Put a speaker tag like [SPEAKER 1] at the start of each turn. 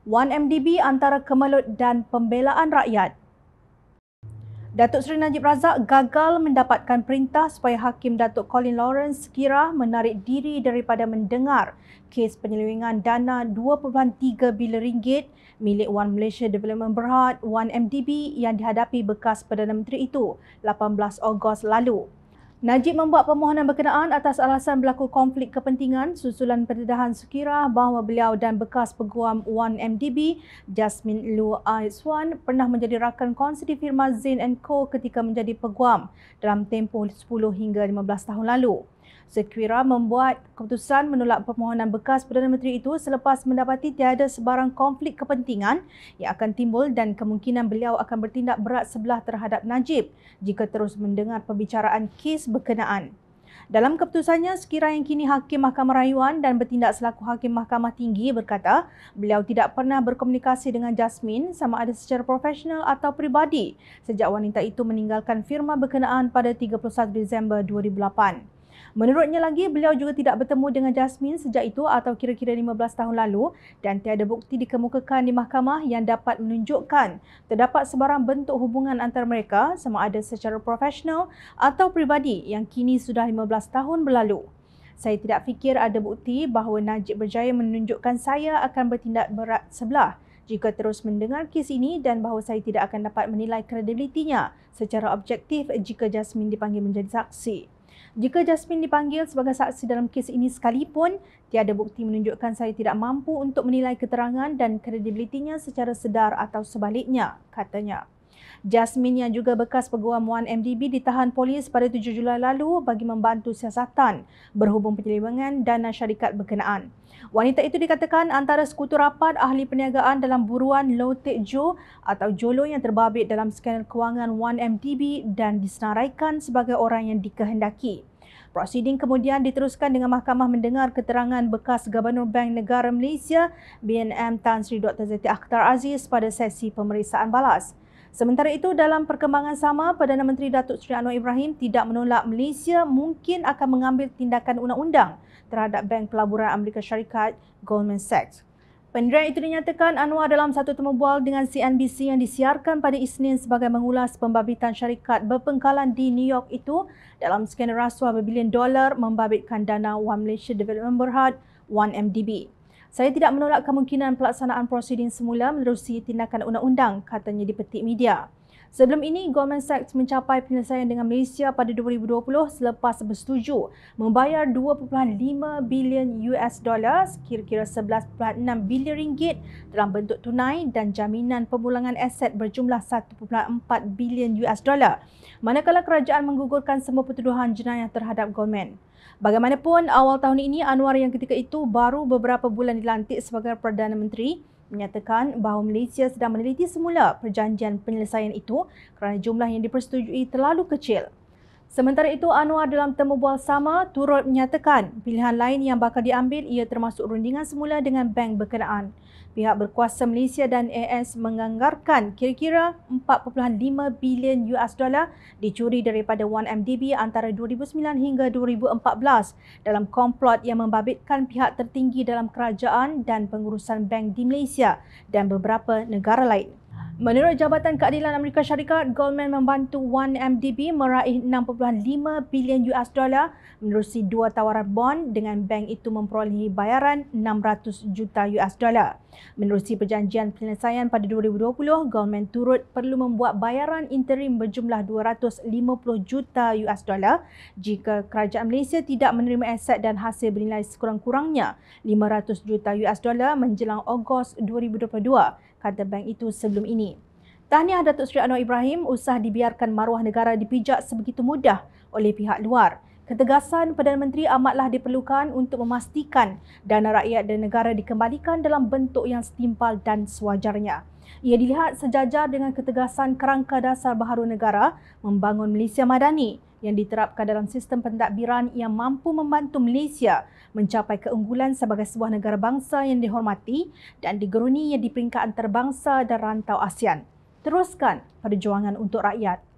[SPEAKER 1] 1MDB antara Kemelut dan Pembelaan Rakyat. Datuk Seri Najib Razak gagal mendapatkan perintah supaya Hakim Datuk Colin Lawrence sekira menarik diri daripada mendengar kes penyelewengan dana 2.3 bilion ringgit milik One Malaysia Development Berhad 1MDB yang dihadapi bekas Perdana Menteri itu 18 Ogos lalu. Najib membuat permohonan berkenaan atas alasan berlaku konflik kepentingan susulan pendedahan sekira bahawa beliau dan bekas peguam 1MDB Jasmine Lu Aiswan pernah menjadi rakan kongsi di firma Zain & Co ketika menjadi peguam dalam tempoh 10 hingga 15 tahun lalu. Sekira membuat keputusan menolak permohonan bekas Perdana Menteri itu selepas mendapati tiada sebarang konflik kepentingan yang akan timbul dan kemungkinan beliau akan bertindak berat sebelah terhadap Najib jika terus mendengar pembicaraan kes berkenaan. Dalam keputusannya, sekira yang kini Hakim Mahkamah Rayuan dan bertindak selaku Hakim Mahkamah Tinggi berkata beliau tidak pernah berkomunikasi dengan Jasmine sama ada secara profesional atau peribadi sejak wanita itu meninggalkan firma berkenaan pada 31 Disember 2008. Menurutnya lagi, beliau juga tidak bertemu dengan Jasmine sejak itu atau kira-kira 15 tahun lalu dan tiada bukti dikemukakan di mahkamah yang dapat menunjukkan terdapat sebarang bentuk hubungan antara mereka sama ada secara profesional atau peribadi yang kini sudah 15 tahun berlalu. Saya tidak fikir ada bukti bahawa Najib berjaya menunjukkan saya akan bertindak berat sebelah jika terus mendengar kes ini dan bahawa saya tidak akan dapat menilai kredibilitinya secara objektif jika Jasmine dipanggil menjadi saksi. Jika Jasmine dipanggil sebagai saksi dalam kes ini sekalipun, tiada bukti menunjukkan saya tidak mampu untuk menilai keterangan dan kredibilitinya secara sedar atau sebaliknya, katanya. Jasmine yang juga bekas peguam 1MDB ditahan polis pada 7 Julai lalu bagi membantu siasatan berhubung penyelewengan dana syarikat berkenaan. Wanita itu dikatakan antara sekutu rapat ahli perniagaan dalam buruan Low Tech Jo atau Jolo yang terbabit dalam skandal kewangan 1MDB dan disenaraikan sebagai orang yang dikehendaki. Prosiding kemudian diteruskan dengan mahkamah mendengar keterangan bekas Gubernur Bank Negara Malaysia BNM Tan Sri Dr. Zeti Akhtar Aziz pada sesi pemeriksaan balas. Sementara itu, dalam perkembangan sama, Perdana Menteri Datuk Seri Anwar Ibrahim tidak menolak Malaysia mungkin akan mengambil tindakan undang-undang terhadap Bank Pelaburan Amerika Syarikat Goldman Sachs. Pendirian itu dinyatakan Anwar dalam satu temu bual dengan CNBC yang disiarkan pada Isnin sebagai mengulas pembabitan syarikat berpengkalan di New York itu dalam skandal rasuah berbilion dolar membabitkan dana One Malaysia Development Berhad 1MDB. Saya tidak menolak kemungkinan pelaksanaan prosiding semula menerusi tindakan undang-undang, katanya di petik media. Sebelum ini, Goldman Sachs mencapai penyelesaian dengan Malaysia pada 2020 selepas bersetuju membayar 2.5 bilion US dolar, kira-kira 11.6 bilion ringgit dalam bentuk tunai dan jaminan pemulangan aset berjumlah 1.4 bilion US dolar, manakala kerajaan menggugurkan semua pertuduhan jenayah terhadap Goldman. Bagaimanapun, awal tahun ini Anwar yang ketika itu baru beberapa bulan dilantik sebagai Perdana Menteri menyatakan bahawa Malaysia sedang meneliti semula perjanjian penyelesaian itu kerana jumlah yang dipersetujui terlalu kecil. Sementara itu, Anwar dalam temu bual sama turut menyatakan pilihan lain yang bakal diambil ia termasuk rundingan semula dengan bank berkenaan. Pihak berkuasa Malaysia dan AS menganggarkan kira-kira 4.5 bilion US dolar dicuri daripada 1MDB antara 2009 hingga 2014 dalam komplot yang membabitkan pihak tertinggi dalam kerajaan dan pengurusan bank di Malaysia dan beberapa negara lain. Menurut Jabatan Keadilan Amerika Syarikat, Goldman membantu 1MDB meraih 6.5 bilion US dolar menerusi dua tawaran bond dengan bank itu memperolehi bayaran 600 juta US dolar. Menerusi perjanjian penyelesaian pada 2020, Goldman turut perlu membuat bayaran interim berjumlah 250 juta US dolar jika kerajaan Malaysia tidak menerima aset dan hasil bernilai sekurang-kurangnya 500 juta US dolar menjelang Ogos 2022, kata bank itu sebelum ini. Tahniah Datuk Seri Anwar Ibrahim, usah dibiarkan maruah negara dipijak sebegitu mudah oleh pihak luar. Ketegasan Perdana Menteri amatlah diperlukan untuk memastikan dana rakyat dan negara dikembalikan dalam bentuk yang setimpal dan sewajarnya. Ia dilihat sejajar dengan ketegasan kerangka dasar baharu negara membangun Malaysia Madani yang diterapkan dalam sistem pentadbiran yang mampu membantu Malaysia mencapai keunggulan sebagai sebuah negara bangsa yang dihormati dan digeruni di peringkat antarabangsa dan rantau ASEAN. Teruskan perjuangan untuk rakyat.